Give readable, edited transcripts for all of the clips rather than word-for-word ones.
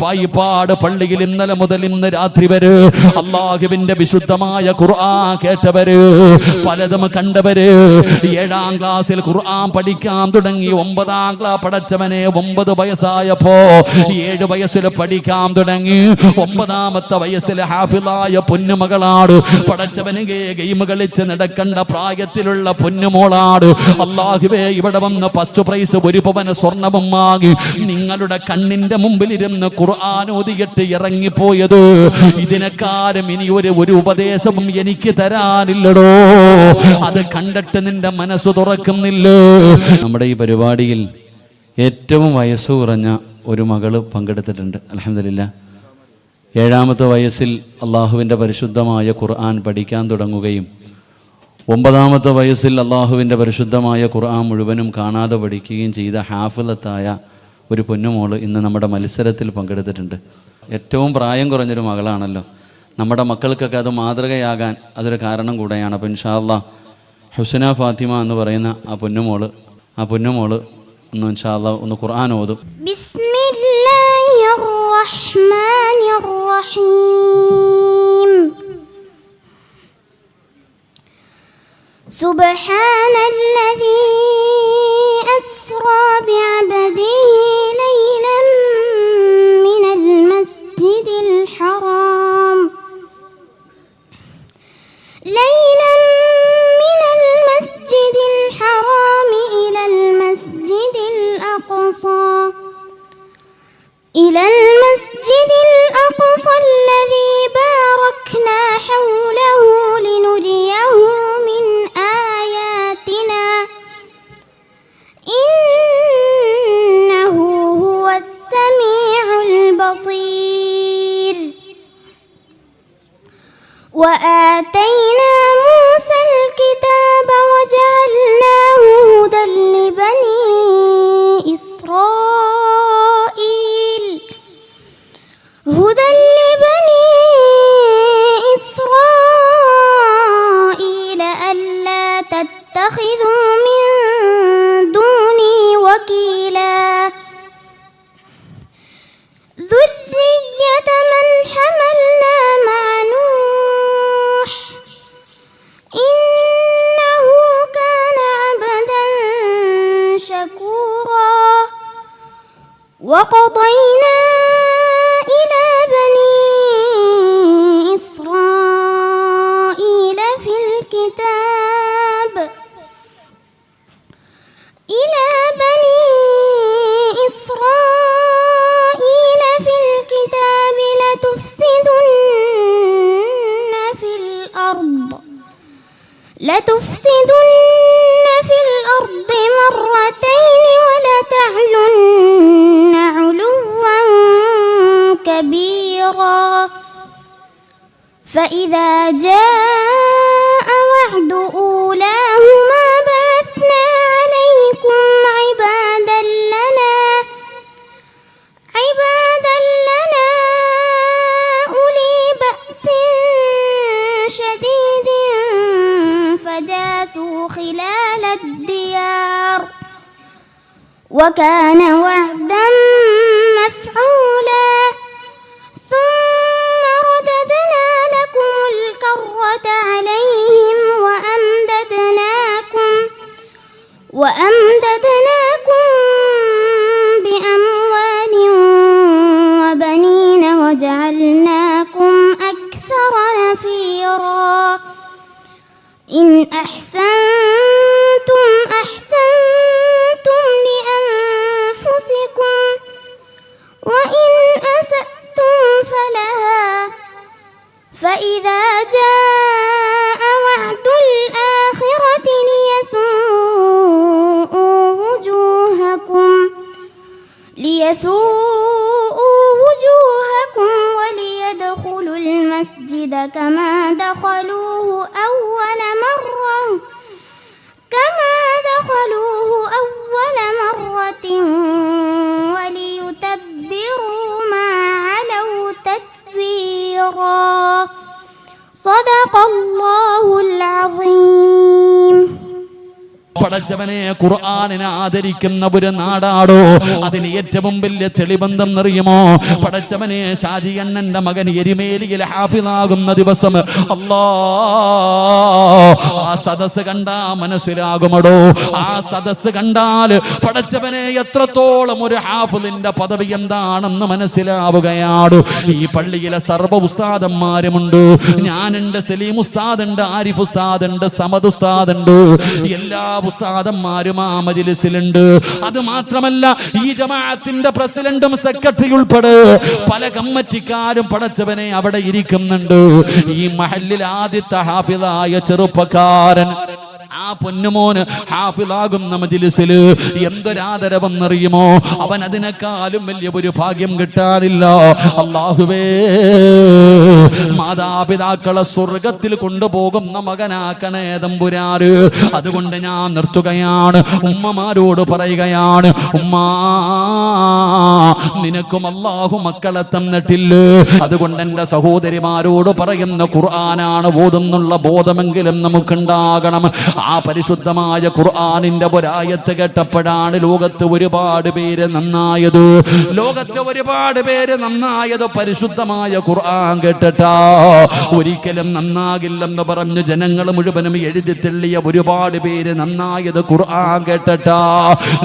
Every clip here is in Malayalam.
പായിപ്പാട് പള്ളിയിൽ ഇന്നലെ മുതൽ ഇന്ന് രാത്രി വരെ അല്ലാഹുവിന്റെ വിശുദ്ധമായ ഖുർആൻ കേട്ടവര്, പലതും കണ്ടവര്, 7ാം ക്ലാസ്സിൽ ഖുർആൻ പഠിക്കാൻ തുടങ്ങി. 9ാം ക്ലാസ് പഠിച്ചവനെ 9 വയസ്സായപ്പോ 7 വയസ്സിൽ പഠിക്കാൻ തുടങ്ങി. 9ാമത്തെ വയസ്സിൽ ഹാഫിളായ പൊന്നുമകളാട് പഠിച്ചവനെ ഗെയിം കളിച്ച് നടക്കേണ്ട പ്രായത്തിലുള്ള പൊന്നുമോളാട്. അല്ലാഹുവേ, ഇവിടെ വന്ന് ഫസ്റ്റ് പ്രൈസ് 1 പവൻ സ്വർണവും വാങ്ങി നിങ്ങളുടെ കണ്ണിന്റെ മുമ്പിലിരുന്ന് ഖുർആൻ ഓതിയിട്ട് ഇറങ്ങിപ്പോയത്. ഇതിനെക്കാളും ഇനി ഒരു ഉപദേശവും എനിക്ക് തരാനില്ലടോ. അത് കണ്ടിട്ട് നിന്റെ മനസ്സ് തുറക്കുന്നില്ല. നമ്മുടെ ഈ പരിപാടിയിൽ ഏറ്റവും വയസ്സ് കുറഞ്ഞ ഒരു മകള് പങ്കെടുത്തിട്ടുണ്ട്. അൽഹംദുലില്ലാഹ്. 7ാമത്തെ വയസ്സിൽ അള്ളാഹുവിൻ്റെ പരിശുദ്ധമായ ഖുർആൻ പഠിക്കാൻ തുടങ്ങുകയും 9ാമത്തെ വയസ്സിൽ അള്ളാഹുവിൻ്റെ പരിശുദ്ധമായ ഖുർആൻ മുഴുവനും കാണാതെ പഠിക്കുകയും ചെയ്ത ഹാഫിളത്തായ ഒരു പൊന്നുമോള് ഇന്ന് നമ്മുടെ മത്സരത്തിൽ പങ്കെടുത്തിട്ടുണ്ട്. ഏറ്റവും പ്രായം കുറഞ്ഞൊരു മകളാണല്ലോ. നമ്മുടെ മക്കൾക്കൊക്കെ അത് മാതൃകയാകാൻ അതൊരു കാരണം കൂടെയാണ്. അപ്പോൾ ഇൻഷാ അല്ലാഹ് ഹുസ്ന ഫാത്തിമ എന്ന് പറയുന്ന ആ പൊന്നുമോള് ഒന്ന് ഇൻഷാ അല്ലാഹ് ഒന്ന് ഖുർആൻ ഓതും. ബിസ്മില്ലാഹിർ റഹ്മാനിർ റഹീം. സുബ്ഹാനല്ലദീ അസ്റാ ബിഅബ്ദിഹി ലൈലൻ മിനൽ മസ്ജിദിൽ ഹറാം إلى المسجد الأقصى الذي باركنا حوله لنريه من آياتنا إنه هو السميع البصير. وآتينا موسى الكتاب وجعلناه هدى لبني إسرائيل ألا تتخذوا من دوني وكيلا ذرية من حملنا مع نوح إنه كان عبدا شكورا. وقضينا إلى بني إسرائيل في الكتاب لتفسدن في الأرض مرتين ولتعلن علوا كبيرا. فإذا جاء وعد أولاهما بعثنا عليكم عبادا لنا أولي بأس شديد فجاسوا خلال الديار وكان وعدا مفعولا. ثم رددنا لكم الكرة عليهم وأمددناكم بأموال وبنين وجعلناكم أكثر نفيرا. إن أحسنتم لأنفسكم وإن أسأتم فلها. فإذا جاء وعد الآخرة ليسوءوا وجوهكم وليدخلوا المسجد كما دخلوه أول مرة وليتبروا ما علوا تتبيرا. صدق الله العظيم. പടച്ചവനെ ഖുർആനിനെ ആദരിക്കുന്ന ഒരു നാടാടോ. അതിന് ഏറ്റവും വലിയ തെളിബന്ധമെന്നറിയുമോ? പടച്ചവനെ ഷാജി അണ്ണന്റെ മകൻ എരിമേലിയിൽ ഹാഫിളാകുന്ന ദിവസം അല്ലാ ആ സദസ് കണ്ടാ മനസ്സിലാകുമടോ. ആ സദസ് കണ്ടാൽ പടച്ചവനെ എത്രത്തോളം ഒരു ഹാഫിളിന്റെ പദവി എന്താണെന്ന് മനസ്സിലാവുകയാണ്. ഈ പള്ളിയിലെ സർവ്വ ഉസ്താദന്മാരുമുണ്ട്. ഞാനുണ്ട്, സലീം ഉസ്താദുണ്ട്, ആരിഫ് ഉസ്താദുണ്ട്, സമദ് ഉസ്താദുണ്ട്. എല്ലാ ഉസ്താദന്മാരും ആ മജ്‌ലിസിലുണ്ട്. അത് മാത്രമല്ല ഈ ജമാഅത്തിന്റെ പ്രസിഡന്റും സെക്രട്ടറി ഉൾപ്പെടെ പല കമ്മിറ്റിക്കാരും പടച്ചവനെ അവിടെ ഇരിക്കുന്നുണ്ട്. ഈ മഹല്ലിൽ ആദ്യത്തെ ഹാഫിളായ ചെറുപ്പക്കാരൻ ആ പൊന്നുമോന് ഹാഫിളാകുന്ന മജ്‌ലിസിൽ എന്തൊരാദരവെന്നറിയുമോ? അവൻ അതിനേക്കാളും വലിയ ഒരു ഭാഗ്യം കിട്ടാനില്ല. അല്ലാഹുവേ, മാതാപിതാക്കളെ സ്വർഗത്തിൽ കൊണ്ടുപോകുന്ന മകനാക്കണേ തമ്പുരാന്. അതുകൊണ്ട് ഞാൻ നിർത്തുകയാണ്. ഉമ്മമാരോട് പറയുകയാണ്, ഉമ്മാ നിനക്കും അല്ലാഹു മക്കളെ തന്നിട്ടില്ലേ? അതുകൊണ്ട് എന്റെ സഹോദരിമാരോട് പറയുന്ന ഖുർആനാണ് ഓതുന്നുള്ള ബോധമെങ്കിലും നമുക്കുണ്ടാകണം. ആ പരിശുദ്ധമായ ഖുർആനിന്റെ ഒരായത്ത് കേട്ടപ്പോഴാണ് ലോകത്ത് ഒരുപാട് പേര് നന്നായത്. ലോകത്ത് ഒരുപാട് പേര് നന്നായത് പരിശുദ്ധമായ ഖുർആൻ കേട്ടിട്ടാ. ഒരിക്കലും നന്നാകില്ലെന്ന് പറഞ്ഞ് ജനങ്ങൾ മുഴുവനും എഴുതി തെള്ളിയ ഒരുപാട് പേര് നന്നായത് ഖുർആൻ കേട്ടിട്ടാ.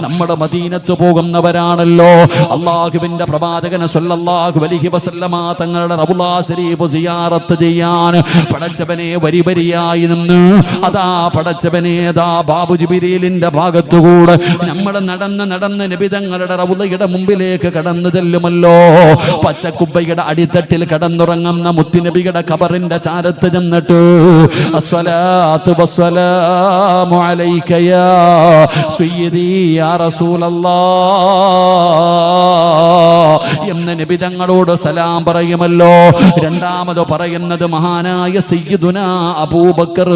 നമ്മുടെ മദീനത്ത് പോകുന്നവരാണല്ലോ. അള്ളാഹുവിന്റെ പ്രവാചകൻ സല്ലല്ലാഹു അലൈഹി വസല്ലമ തങ്ങളുടെ റൗള ശരീഫ് സിയാറത്ത് ചെയ്യാൻ പടച്ചവനെ വരി വരിയായി നിന്ന് അതാ പടച്ചവനേതാ ബാബു ജിബ്രീലിന്റെ ഭാഗത്തുകൂടെ നമ്മൾ നടന്ന് നബി തങ്ങളുടെ റൗളയുടെ മുമ്പിലേക്ക് കടന്നു ചെല്ലുമല്ലോ. പച്ചക്കുബ്ബയുടെ അടിത്തട്ടിൽ കടന്നുറങ്ങുന്ന മുത്തുനബിയുടെ ഖബറിന്റെ ചാരത്ത് ചെന്നിട്ട് അസ്സലാത്തു വസ്സലാമു അലൈക യാ സയ്യിദി യാ റസൂലല്ലാഹ് എന്ന നബി തങ്ങളോട് സലാം പറയുമല്ലോ. രണ്ടാമത് പറയുന്നത് മഹാനായ സയ്യിദുനാ അബൂബക്കർ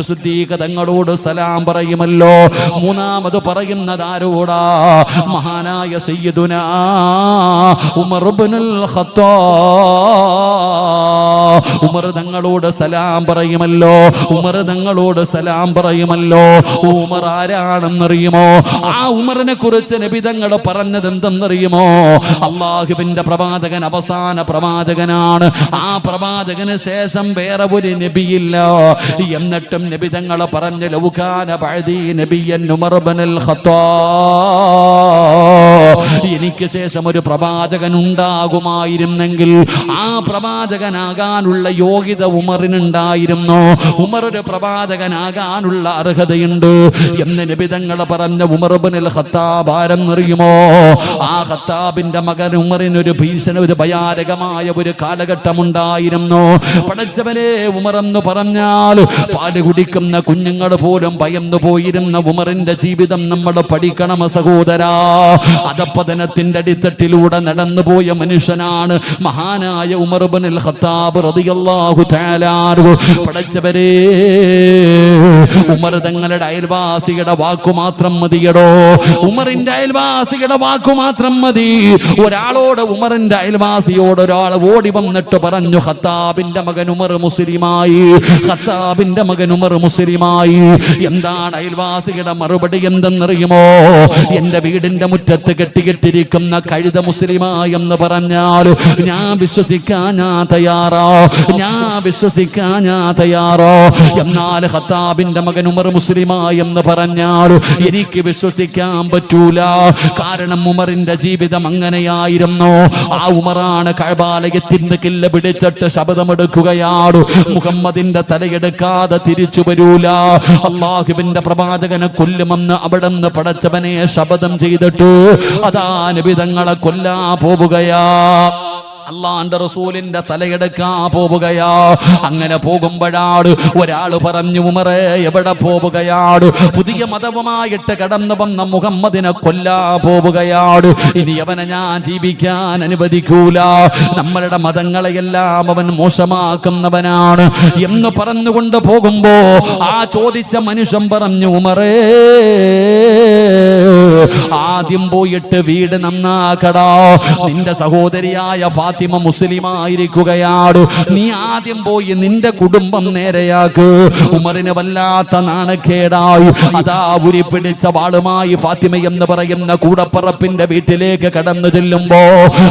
സിദ്ദീഖ് തങ്ങളോട് സലാം പറയുമല്ലോ. മൂന്നാമത് പറയുന്നത് ആരോടാ? മഹാനായ സയ്യിദുനാ ഉമർ ഇബ്നുൽ ഖത്താബ് ഉമർ തങ്ങളോട് സലാം പറയുമല്ലോ. ഉമർ തങ്ങളോട് സലാം പറയുമല്ലോ. ഉമർ ആരാണെന്നറിയുമോ? ആ ഉമറിനെ കുറിച്ച് നബി തങ്ങൾ പറഞ്ഞത് എന്തെന്നറിയുമോ? അള്ളാഹുവിന്റെ പ്രവാചകൻ അവസാന പ്രവാചകനാണ്. ആ പ്രവാചകന് ശേഷം വേറെ ഒരു നബിയില്ല. എന്നിട്ടും നബി തങ്ങൾ പറഞ്ഞ ലൗകാന ബഅദി നബിയൻ ഉമർ ഇബ്നുൽ ഖത്താബ് എനിക്ക് ശേഷം ഒരു പ്രവാചകൻ ഉണ്ടാകുമായിരുന്നെങ്കിൽ ആ പ്രവാചകനാകാനുള്ള യോഗ്യത ഉമറിനുണ്ടായിരുന്നു. ഉമർ ഒരു പ്രവാചകനാകാനുള്ള അർഹതയുണ്ട് എന്ന് നബി തങ്ങൾ പറഞ്ഞ ഉമർ ഇബ്നുൽ ഖത്താബ് ആരെന്നറിയുമോ? ആ ഖത്താബിന്റെ മകൻ ഉമറിനൊരു ഭീഷണി, ഒരു ഭയാനകമായ ഒരു കാലഘട്ടം ഉണ്ടായിരുന്നു. പടച്ചവനെ, ഉമർ എന്ന് പറഞ്ഞാൽ പാല് കുടിക്കുന്ന കുഞ്ഞുങ്ങൾ പോലും ഭയന്നു പോയിരുന്ന ഉമറിന്റെ ജീവിതം നമ്മൾ പഠിക്കണം സഹോദരാ. അധപ്പതനത്തിന്റെ അടിത്തട്ടിലൂടെ നടന്നുപോയ മനുഷ്യനാണ് മഹാനായ ഉമർ ഇബ്നുൽ ഖത്താബ് റളിയല്ലാഹു തആല അൻഹു. പടച്ചവരെ, ഉമർ തങ്ങളുടെ അയൽവാസികളുടെ വാക്കു മാത്രം മതിയടോ. ഉമറിന്റെ അയൽവാസികളുടെ വാക്കു മാത്രം മതി. ഒരാളോട്, ഉമറിന്റെ അയൽവാസിയോട് ഒരാൾ ഓടി വന്നിട്ട് പറഞ്ഞു, ഖത്താബിന്റെ മകൻ ഉമർ മുസ്ലിമായി, ഖത്താബിന്റെ മകൻ ഉമർ മുസ്ലിമായി. എന്താണ് അയൽവാസികളുടെ മറുപടി എന്തെന്നറിയുമോ? എന്റെ വീടിന്റെ മുറ്റത്ത് കെട്ടിയിട്ടിരിക്കുന്ന കഴുത മുസ്ലിമായി എന്ന് പറഞ്ഞാൽ ഞാൻ വിശ്വസിക്കാൻ ഞാൻ തയ്യാറോ, ഞാൻ വിശ്വസിക്കാൻ ഞാൻ തയ്യാറോ. എന്നാൽ ഖത്താബിന്റെ മകൻ ഉമർ മുസ്ലിമായി എന്ന് പറഞ്ഞാൽ എനിക്ക് വിശ്വസിക്കാൻ പറ്റൂല. കാരണം ഉമറിന്റെ ജീവിതം അങ്ങനെയായിരുന്നു. ആ ഉമറാണ് കഅബാലയത്തിന്റെ കില്ല പിടിച്ചിട്ട് ശബ്ദമെടുക്കുകയാണ്, മുഹമ്മദിന്റെ തലയെടുക്കാതെ തിരിച്ചു വരൂല, അള്ളാഹുവിന്റെ പ്രവാചകനെ കൊല്ലുമെന്ന് അവിടെ നിന്ന് പടച്ചവനെ ശപഥം ചെയ്തിട്ട് അതാ നബി തങ്ങളെ കൊല്ലാ പോവുകയാ. അള്ളാന്റെ റസൂലിന്റെ തലയെടുക്കാൻ പോവുകയാ. അങ്ങനെ പോകുമ്പോഴാണ് ഒരാൾ പറഞ്ഞു, ഉമറേ എവിടെ പോവുകയാണ്? പുതിയ മതവുമായിട്ട് കടന്നു വന്ന മുഹമ്മദിനെ കൊല്ലാ പോവുകയാണ്. ഇനി അവനെ ഞാൻ ജീവിക്കാൻ അനുവദിക്കൂല. നമ്മളുടെ മതങ്ങളെയെല്ലാം അവൻ മോശമാക്കുന്നവനാണ് എന്ന് പറഞ്ഞുകൊണ്ട് പോകുമ്പോ ആ ചോദിച്ച മനുഷ്യൻ പറഞ്ഞു, ഉമറേ ആദ്യം പോയിട്ട് വീട് നന്നാക്കടാ. നിന്റെ സഹോദരിയായ ഫാത്തിമ മുസ്ലിമായിരിക്കുകയാണ്. നീ ആദ്യം പോയി നിന്റെ കുടുംബം നേരെയാക്ക്. ഉമറിന് വല്ലാത്ത നാണക്കേടായി. അതാ ഉരിപ്പിടിച്ച വാളുമായി ഫാത്തിമ എന്ന് പറയുന്ന കൂടപ്പറപ്പിന്റെ വീട്ടിലേക്ക് കടന്നു ചെല്ലുമ്പോ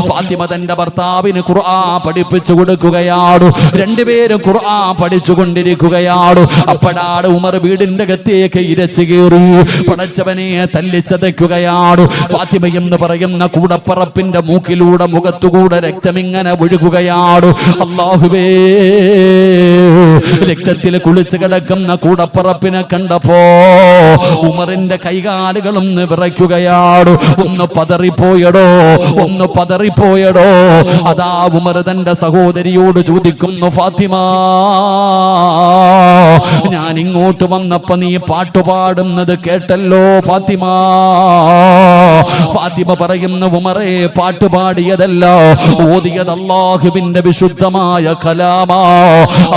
ഫാത്തിമ തന്റെ ഭർത്താവിന് ഖുർആൻ പഠിപ്പിച്ചു കൊടുക്കുകയാണ്. രണ്ടുപേരും ഖുർആൻ പഠിച്ചുകൊണ്ടിരിക്കുകയാണ്. അപ്പോഴാണ് ഉമർ വീടിന്റെ അകത്തേക്ക് ഇരച്ചു കയറി പടച്ചവനെ തല്ലിച്ചതയ്ക്കുകയാണ്. ഫാത്തിമ എന്ന് പറയുന്ന കൂടപ്പറപ്പിന്റെ മൂക്കിലൂടെ മുഖത്തുകൂടെ രക്തമിങ്ങനെ ഒഴുകുകയാണ്. അല്ലാഹുവേ, രക്തത്തിൽ കുളിച്ചു കിടക്കുന്ന കൂടപ്പറപ്പിനെ കണ്ടപ്പോ ഉമറിന്റെ കൈകാലുകളും വിറയ്ക്കുകയാണ്. ഒന്ന് പതറിപ്പോയടോ, ഒന്ന് പതറിപ്പോയടോ. അതാ ഉമർ തന്റെ സഹോദരിയോട് ചോദിക്കുന്നു, ഫാത്തിമ, ഞാൻ ഇങ്ങോട്ട് വന്നപ്പോ നീ പാട്ടുപാടുന്നത് കേട്ടല്ലോ ഫാത്തിമ. ഫാത്തിമ പറയുന്നു, ഉമറേ, പാട്ടുപാടിയതല്ല, ഓതിയത് അല്ലാഹുവിന്റെ വിശുദ്ധമായ കലാമാ.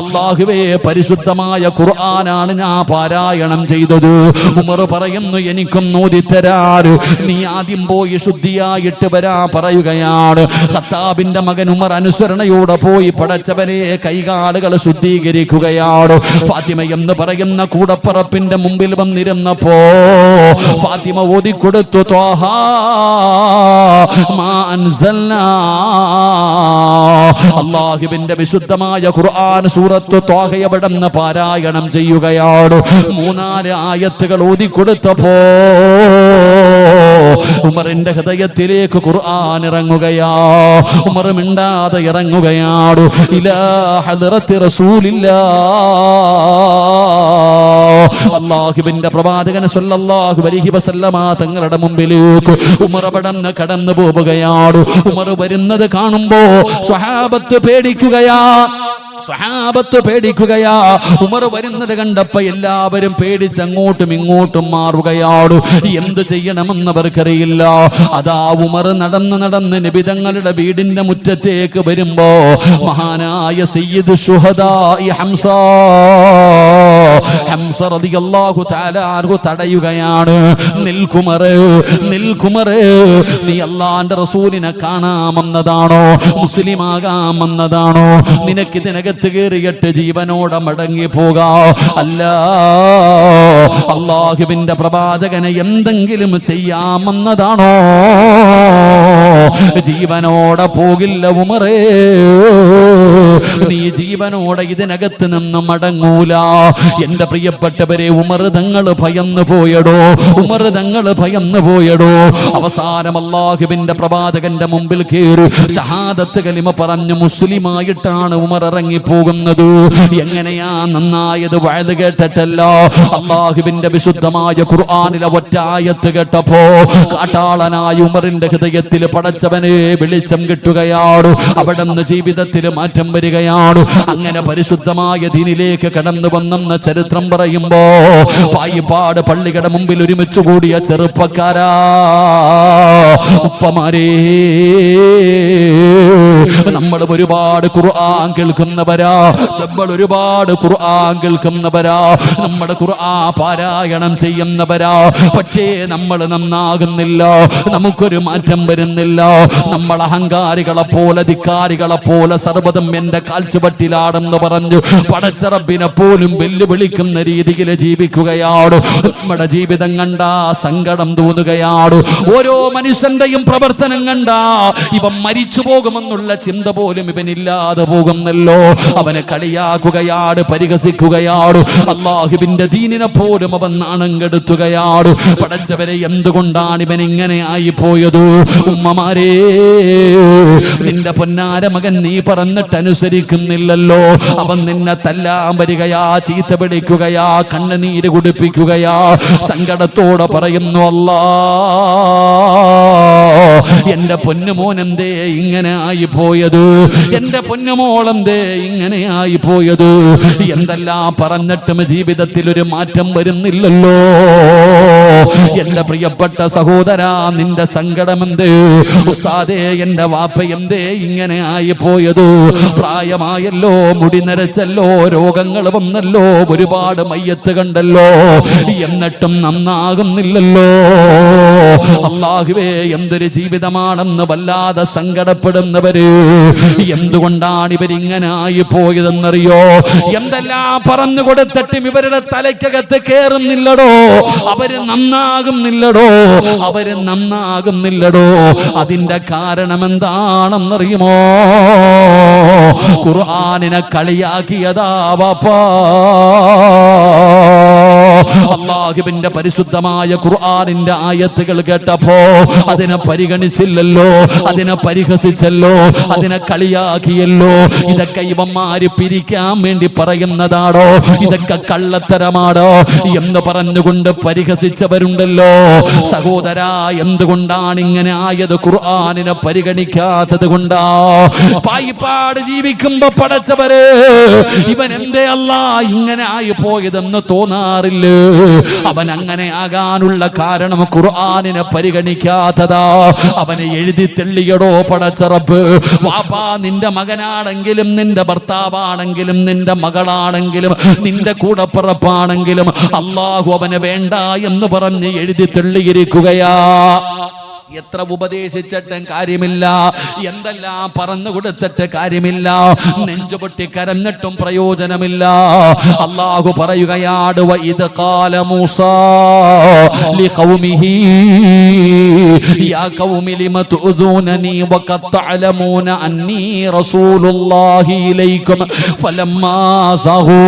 അല്ലാഹുവേ, പരിശുദ്ധമായ ഖുർആനാണ് ഞാൻ പാരായണം ചെയ്തത്. ഉമർ പറയുന്നു, എനിക്കും ഓതിത്തരാറ്. നീ ആദ്യം പോയി ശുദ്ധിയായിട്ട് വരാ പറയുകയാണ്. ഖത്താബിന്റെ മകൻ ഉമർ അനുസരണയോടെ പോയി പടച്ചവനെ കൈകാലുകൾ ശുദ്ധീകരിക്കുകയാണ്. ഫാത്തിമ എന്ന് പറയുന്ന കൂടപ്പറപ്പിന്റെ മുമ്പിൽ വന്നിരുന്നപ്പോ ഫാത്തിമ ഓതിക്കൊടുത്തു, ത്വാഹാ മാ അൻസൽനാ. അല്ലാഹുവിന്റെ വിശുദ്ധമായ ഖുർആൻ സൂറത്ത് ത്വാഹ എവിടെന്ന് പാരായണം ചെയ്യുകയാണ്. 3-4 ആയത്തുകൾ ഓതിക്കൊടുത്തപ്പോ ഉമറിന്റെ ഹൃദയത്തിലേക്ക് ഖുർആൻ ഇറങ്ങുകയാ. ഉമർ മിണ്ടാതെ ഇറങ്ങുകയാണ്. ഇലാ ഹദ്റത്തി റസൂലില്ലാഹ്, അല്ലാഹുവിന്റെ പ്രവാചകൻ സല്ലല്ലാഹു അലൈഹി വസല്ലമ തങ്ങളുടെ മുമ്പിലേക്ക് ഉമർ അവിടുന്ന് കടന്നു പോവുകയാണ്. ഉമർ വരുന്നത് കാണുമ്പോ സ്വഹാബത്ത് പേടിക്കുകയാ. സ്വഹാബത്ത് പേടിക്കുകയാ. ഉമർ വരുന്നത് കണ്ടപ്പോ എല്ലാവരും പേടിച്ച് അങ്ങോട്ടും ഇങ്ങോട്ടും മാറുകയാണ്. എന്ത് ചെയ്യണമെന്നവർക്കറിയില്ല. അതാ ഉമർ നടന്ന് നടന്ന് നബി തങ്ങളുടെ വീടിന്റെ മുറ്റത്തേക്ക് വരുമ്പോ മഹാനായ സയ്യിദ് ശുഹദാഇ ഹംസ റളിയല്ലാഹു തആല അൻഹു തടയുകയാണ്. നിൽക്കുമറേ, നിൽക്കുമറേ, നീ അല്ലാഹുവിന്റെ റസൂലിനെ കാണാമെന്നതാണോ, മുസ്ലിമാകാമെന്നതാണോ? നിനക്ക് ഇതിനകത്ത് കയറിയിട്ട് ജീവനോടെ മടങ്ങി പോകാ. അല്ല, അല്ലാഹുവിന്റെ പ്രവാചകനെ എന്തെങ്കിലും ചെയ്യാമെന്നതാണോ? ജീവനോടെ പോകില്ല ഉമറേ, നീ ജീവനോടെ ഇതിനകത്ത് നിന്ന് മടങ്ങൂല. എന്റെ പ്രിയപ്പെട്ടവരെ, ഉമർ തങ്ങൾ ഭയന്നു പോയടോ, ഉമർ തങ്ങൾ ഭയന്നു പോയടോ. അവസാനം അല്ലാഹുവിന്റെ പ്രവാചകന്റെ മുമ്പിൽ കയറി ഷഹാദത്ത് കലിമ പറഞ്ഞു മുസ്ലിമായിട്ടാണ് ഉമർ ഇറങ്ങിപ്പോകുന്നത്. എങ്ങനെയാ നന്നായത്? വഅദ് കേട്ടിട്ടല്ല, അല്ലാഹുവിന്റെ വിശുദ്ധമായ ഖുർആനിലെ ഒറ്റ ആയത്ത് കേട്ടപ്പോ കാട്ടാളനായ ഉമറിന്റെ ഹൃദയത്തിൽ പടച്ചവനെ വെളിച്ചം കിട്ടുകയാണ്. അവിടുന്ന് ജീവിതത്തിൽ മാറ്റം വരികയാണ്. അങ്ങനെ പരിശുദ്ധമായ ദീനിലേക്ക് കടന്നു വന്നെന്ന ചരിത്രം പറയുമ്പോ പായിപ്പാട് പള്ളിയുടെ മുമ്പിൽ ഒരുമിച്ച് കൂടിയ ചെറുപ്പക്കാരാ, ഉപ്പമാരേ, നമ്മൾ ഒരുപാട് ഖുർആൻ കേൾക്കുന്നവരാ, നമ്മൾ ഒരുപാട് ഖുർആൻ കേൾക്കുന്നവരാ, നമ്മുടെ ഖുർആൻ പാരായണം ചെയ്യുന്നവരാ. പക്ഷേ നമ്മൾ നന്നാകുന്നില്ല, നമുക്കൊരു മാറ്റം വരുന്നില്ല. നമ്മൾ അഹങ്കാരികളെ പോലെ, ധിക്കാരികളെ പോലെ സർവ്വതും എന്റെ കാൽച്ചുവട്ടിലാണെന്ന് പറഞ്ഞു പടച്ച റബ്ബിനെ പോലും വെല്ലുവിളിക്കുന്ന രീതിയിൽ ജീവിക്കുകയാണ്. നമ്മുടെ ജീവിതം കണ്ടാ സങ്കടം തോന്നുകയാണ്. ഓരോ മനുഷ്യന്റെയും പ്രവർത്തനം കണ്ടാ ഇവൻ മരിച്ചു പോകുമെന്നുള്ള ചിന്ത പോലും ഇവനില്ലാതെ പോകുന്നല്ലോ. അവനെ കളിയാക്കുകയാണ്, പരിഹസിക്കുകയാണ്. അല്ലാഹുവിന്റെ ദീനിനെ പോലും അവൻ നാണം കെടുത്തുകയാണ്. പടച്ചവരെ, എന്തുകൊണ്ടാണ് ഇവൻ ഇങ്ങനെ ആയി പോയത്? ഉമ്മമാരേ, നിന്റെ പൊന്നാര മകൻ നീ പറഞ്ഞിട്ട് അനുസരിക്കുന്നില്ലല്ലോ. അവൻ നിന്നെ തല്ലാൻ വരികയാ, ചീത്ത പിടിക്കുകയാ, കണ്ണുനീര് കുടിപ്പിക്കുകയാ. സങ്കടത്തോടെ പറയുന്നു, അല്ലാ, എന്റെ പൊന്നുമോൻ എന്തേ ഇങ്ങനെ ആയി പോയത്? എന്റെ പൊന്നുമോളെന്തേ ഇങ്ങനെ ആയി പോയത്? എന്തെല്ലാം പറഞ്ഞിട്ടും ജീവിതത്തിൽ ഒരു മാറ്റം വരുന്നില്ലല്ലോ. എന്റെ പ്രിയപ്പെട്ട സഹോദരാ, നിന്റെ സങ്കടമെന്തേ? ഉസ്താദേ, എന്റെ വാപ്പ എന്തേ ഇങ്ങനെ ആയി പോയത്? പ്രായമായല്ലോ, മുടി നരച്ചല്ലോ, രോഗങ്ങൾ വന്നല്ലോ, ഒരുപാട് മയ്യത്ത് കണ്ടല്ലോ, എന്നിട്ടും നന്നാകുന്നില്ലല്ലോ. അല്ലാഹുവേ എന്തൊരു ജീവിതമാണെന്ന് വല്ലാതെ സങ്കടപ്പെടുന്നവര്. എന്തുകൊണ്ടാണ് ഇവരിങ്ങനെ ആയി പോയതെന്നറിയോ? എന്തെല്ലാം പറഞ്ഞു കൊടുത്തിട്ടും ഇവരുടെ തലയ്ക്കകത്ത് കേറുന്നില്ലടോ, അവര് നന്നാകുന്നില്ലടോ, അവര് നന്നാകുന്നില്ലടോ. അതിന്റെ കാരണം എന്താണെന്നറിയുമോ? ഖുർആനിനെ കളിയാക്കിയതാ വാപ്പാ. അല്ലാഹുവിന്റെ പരിശുദ്ധമായ ഖുർആനിന്റെ ആയത്തുകൾ കേട്ടപ്പോ അതിനെ പരിഗണിച്ചില്ലല്ലോ, അതിനെ പരിഹസിച്ചല്ലോ, അതിനെ കളിയാക്കിയല്ലോ. ഇതൊക്കെ ഇവന്മാര് പിരിക്കാൻ വേണ്ടി പറയുന്നതാണോ, ഇതൊക്കെ കള്ളത്തരമാണോ എന്ന് പറഞ്ഞുകൊണ്ട് പരിഹസിച്ചവരുണ്ടല്ലോ. സഹോദരാ, എന്തുകൊണ്ടാണ് ഇങ്ങനെ ആയത്? ഖുർആനിനെ പരിഗണിക്കാത്തത് കൊണ്ടാ. പായിപ്പാട് ജീവിക്കുമ്പോ പടച്ചവര് ഇവൻ എന്തേ അല്ലാ ഇങ്ങനെ ആയി പോയതെന്ന് തോന്നാറില്ല. അവൻ അങ്ങനെ ആകാനുള്ള കാരണം ഖുർആനിനെ പരിഗണിക്കാത്തതാ. അവനെ എഴുതി തെള്ളിയടോ പടച്ചറപ്പ്. വാപ്പാ, നിന്റെ മകനാണെങ്കിലും നിന്റെ ഭർത്താവാണെങ്കിലും നിന്റെ മകളാണെങ്കിലും നിന്റെ കൂടപ്പിറപ്പാണെങ്കിലും അല്ലാഹു അവനെ വേണ്ട എന്ന് പറഞ്ഞ് എഴുതി തെള്ളിയിരിക്കുകയാ. എത്ര ഉപദേശിച്ചിട്ടും കാര്യമില്ല, എന്തെല്ലാം പറഞ്ഞു കൊടുത്തിട്ട് കാര്യമില്ല, നെഞ്ചുപൊട്ടി കരഞ്ഞിട്ടും പ്രയോജനമില്ല. അല്ലാഹു പറയുകയാണ്, വഇദ് ഖാല മൂസാ ലിഖൗമിഹി യാ ഖൗമി ലിമ തുഅദൂനനി വഖദ് തഅലമൂന അന്നീ റസൂലുള്ളാഹി ഇലൈക്കും ഫലമ്മാ സഹൂ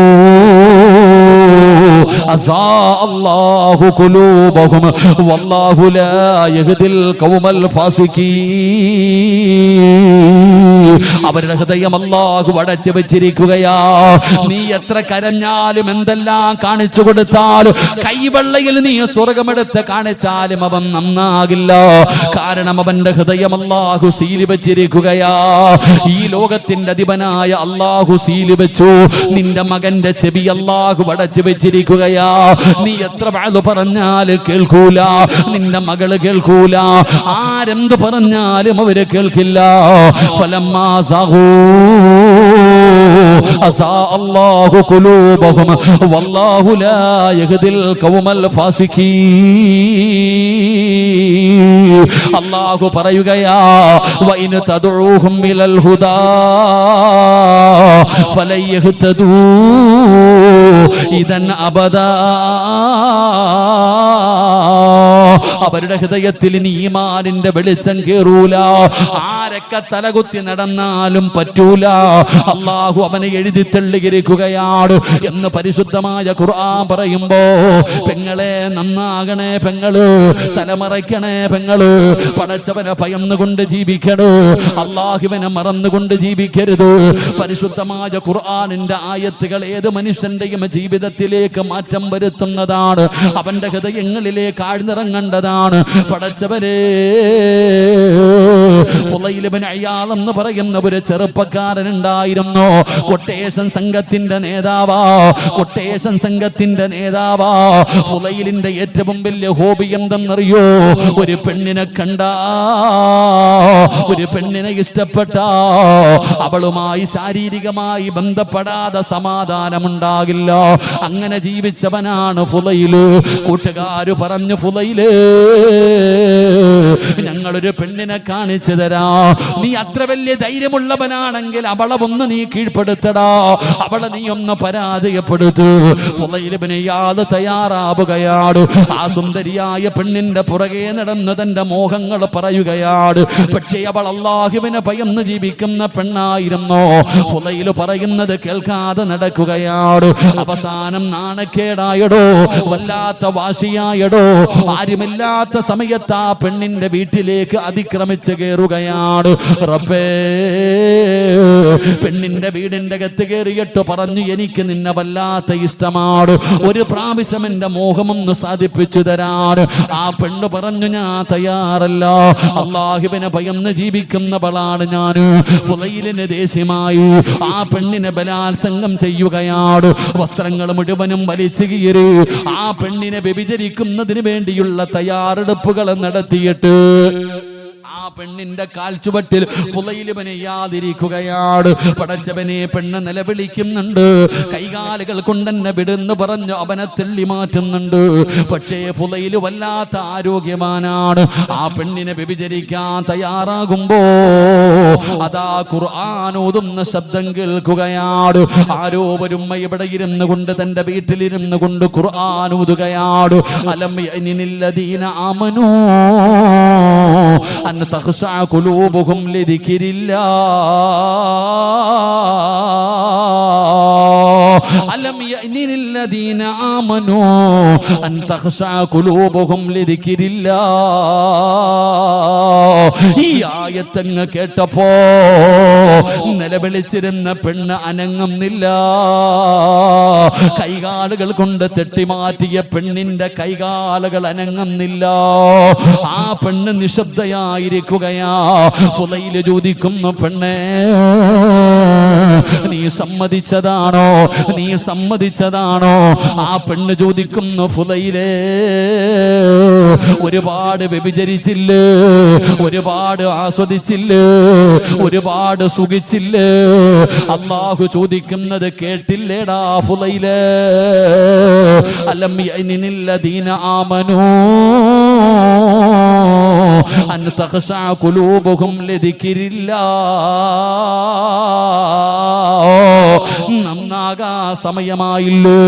അസാ അല്ലാഹു ഖുലൂബഹും വല്ലാഹു ലാ യഹ്ദിൽ ഖൗമൽ ഫാസിഖീൻ. അവരുടെ ഹൃദയം അല്ലാഹു അടച്ചു വെച്ചിരിക്കുകയാ. നീ എത്ര കരഞ്ഞാലും എന്തെല്ലാം കാണിച്ചു കൊടുത്താലും കൈവെള്ളയിൽ നീ സ്വർഗമെടുത്ത് കാണിച്ചാലും അവൻ നന്നാകില്ല. കാരണം അവന്റെ ഹൃദയം അല്ലാഹു സീലി വെച്ചിരിക്കുകയാ. ഈ ലോകത്തിന്റെ അധിപനായ അല്ലാഹു സീലി വെച്ചു. നിന്റെ മകന്റെ ചെവി അല്ലാഹു അടച്ചു വെച്ചിരിക്കുകയാ. നീ എത്ര വാഴ പറഞ്ഞാലും കേൾക്കൂല, നിന്റെ മകള് കേൾക്കൂല, ആരെന്ത് പറഞ്ഞാലും അവര് കേൾക്കില്ല. ഫലമ്മാ സഹൂ അസാ അല്ലാഹു ഖുലൂബഹും വല്ലാഹു ലാ യഹ്ദിൽ ഖൗമൽ ഫാസിഖീൻ. അല്ലാഹു പറയുകയാ, വഇൻ തദഊഹും ഇലൽ ഹുദാ ഫലൻ യഹ്തദൂ ഇദൻ അബദാ. അവരുടെ ഹൃദയത്തിൽ ഇനി ഈമാനിന്റെ വെളിച്ചം കേറൂല. ആരൊക്കെ തലകുത്തി നടന്നാലും പറ്റൂല. അല്ലാഹു അവനെ എഴുതി തെള്ളിയിരിക്കുകയാണ് എന്ന് പരിശുദ്ധമായ ഖുർആൻ പറയുമ്പോ, പെങ്ങളെ നന്നാകണേ പെങ്ങള്, തലമറയ്ക്കണേ പെങ്ങള്, പടച്ചവനെ ഭയന്നുകൊണ്ട് ജീവിക്കണേ, അല്ലാഹുവിനെ മറന്നുകൊണ്ട് ജീവിക്കരുത്. പരിശുദ്ധമായ ഖുർആനിന്റെ ആയത്തുകൾ ഏത് മനുഷ്യന്റെയും ജീവിതത്തിലേക്ക് മാറ്റം വരുത്തുന്നതാണ്. അവന്റെ ഹൃദയങ്ങളിലേക്ക് ആഴ്ന്നിറങ്ങേണ്ടതാണ്. പടച്ചവരെ, ഫുളൈൽ ഇബ്നു അയ്യാദ് എന്ന് പറയുന്ന ഒരു ചെറുപ്പക്കാരൻ ഉണ്ടായിരുന്നു. കൊട്ടേഷൻ സംഘത്തിന്റെ നേതാവാ, കൊട്ടേഷൻ സംഘത്തിന്റെ നേതാവാ. ഫുളൈലിന്റെ ഏറ്റവും വലിയ ഹോബി എന്തെന്നറിയോ? ഒരു പെണ്ണിനെ കണ്ട, ഒരു പെണ്ണിനെ ഇഷ്ടപ്പെട്ട, അവളുമായി ശാരീരികമായി ബന്ധപ്പെടാതെ സമാധാനമുണ്ടാകില്ല. അങ്ങനെ ജീവിച്ചവനാണ് ഫുളൈല്. കൂട്ടുകാര് പറഞ്ഞു, ഫുളൈല് ഞങ്ങളൊരു പെണ്ണിനെ കാണിച്ചു തരാ, നീ അത്ര വലിയ ധൈര്യമുള്ളവനാണെങ്കിൽ അവളെ ഒന്ന് നീ കീഴ്പ്പെടുത്തടാ, അവളെ നീ ഒന്ന് പരാജയപ്പെടുത്തു. ഫുളൈൽ ഇബ്നു ഇയാദ് തയ്യാറാവുകയാണ്. ആ സുന്ദരിയായ പെണ്ണിന്റെ പുറകെ നടന്ന് തന്റെ മോഹങ്ങൾ പറയുകയാണ്. പക്ഷേ അവൾ അല്ലാഹുവിനെ ഭയന്ന് ജീവിക്കുന്ന പെണ്ണായിരുന്നു. ഫുളൈൽ പറയുന്നത് കേൾക്കാതെ നടക്കുകയാണ്. അവസാനം നാണക്കേടായടോ, വല്ലാത്ത വാശിയായടോ, ആരുമില്ലാത്ത സമയത്ത് ആ പെണ്ണിന്റെ വീട്ടിലേക്ക് അതിക്രമിച്ച് കയറുകയാണ്. റബ്ബേ, പെണ്ണിന്റെ വീടിന്റെ അകത്ത് കയറിയിട്ട് പറഞ്ഞു, എനിക്ക് നിന്നെ വല്ലാത്ത ഇഷ്ടമാണ്, ഒരു പ്രാവശ്യം എന്റെ മോഹമൊന്ന് സാധിപ്പിച്ചു തരാൻ. ആ പെണ്ണ് പറഞ്ഞു, ഞാൻ തയ്യാറല്ല, അല്ലാഹുവിനെ ഭയന്ന് ജീവിക്കുന്നവളാണ് ഞാൻ. ഫുളൈലിന് ദേഷ്യമായി ആ പെണ്ണിനെ ബലാത്സംഗം ചെയ്യുകയാണ്. വസ്ത്രങ്ങൾ മുഴുവനും വലിച്ചു കീറി ആ പെണ്ണിനെ വ്യഭിചരിക്കുന്നതിന് വേണ്ടിയുള്ള തയ്യാറെടുപ്പുകൾ നടത്തിയിട്ട് ആ പെണ്ണിന്റെ കാൽച്ചുവട്ടിൽ ഫുളൈൽ ഇബ്നു ഇയാദ് ഇരിക്കുകയാണ്. പടച്ചവനെ, പെണ്ണ് നിലവിളിക്കുന്നുണ്ട്, കൈകാലുകൾ കൊണ്ടെന്നെ വിടുന്ന് പറഞ്ഞ് അവനെ തള്ളി മാറ്റുന്നുണ്ട്. പക്ഷേ ഫുളൈൽ വല്ലാത്ത ആരോഗ്യവാനാണ്. ആ പെണ്ണിനെ വ്യഭിചരിക്കാൻ തയ്യാറാകുമ്പോ അതാ ഖുർആൻ ഓതുന്ന ശബ്ദം കേൾക്കുകയാണ്. ആരോ ഒരുമ്മ ഇവിടെ ഇരുന്നു കൊണ്ട്, തന്റെ വീട്ടിലിരുന്നു കൊണ്ട് ഖുർആൻ ഓതുകയാണ്. അലം യഅനില്ലദീന ആമനൂ അൻ തഖ്ശഅ ഖുലൂബുഹും ലിദിക്രില്ലാഹ് അലം യഅനില്ലദീന ആമനൂ അൻ തഖ്ശഅ ഖുലൂബുഹും ലിദിക്രില്ലാഹ്. ഈ ആയത്തങ്ങ് കേട്ടപ്പോ നിലവിളിച്ചിരുന്ന പെണ്ണ് അനങ്ങുന്നില്ല. കൈകാലുകൾ കൊണ്ട് തട്ടിമാറ്റിയ പെണ്ണിന്റെ കൈകാലുകൾ അനങ്ങുന്നില്ല. ആ പെണ്ണ് നിശബ്ദയായിരിക്കുകയാ. ഫുളൈൽ ചോദിക്കുന്നു, പെണ്ണേ, നീ സമ്മതിച്ചതാണോ? നീ സമ്മതിച്ചതാണോ? ആ പെണ്ണ് ചോദിക്കുന്നു, ഫുളൈലേ, ഒരുപാട് വ്യഭിചരിച്ചില്ലേ, ഒരുപാട് ആസ്വദിച്ചില്ലേ, ഒരുപാട് സുഖിച്ചില്ലേ? അല്ലാഹു ചോദിക്കുന്നത് കേട്ടില്ലേടാ ഫുളൈലേ? അലം യഅനില്ലദീന ആമനൂ അൻ തഖ്ശഅ ഖുലൂബുഹും ലിദിക്രില്ലാഹ്. നന്നാകാ സമയമായില്ലേ?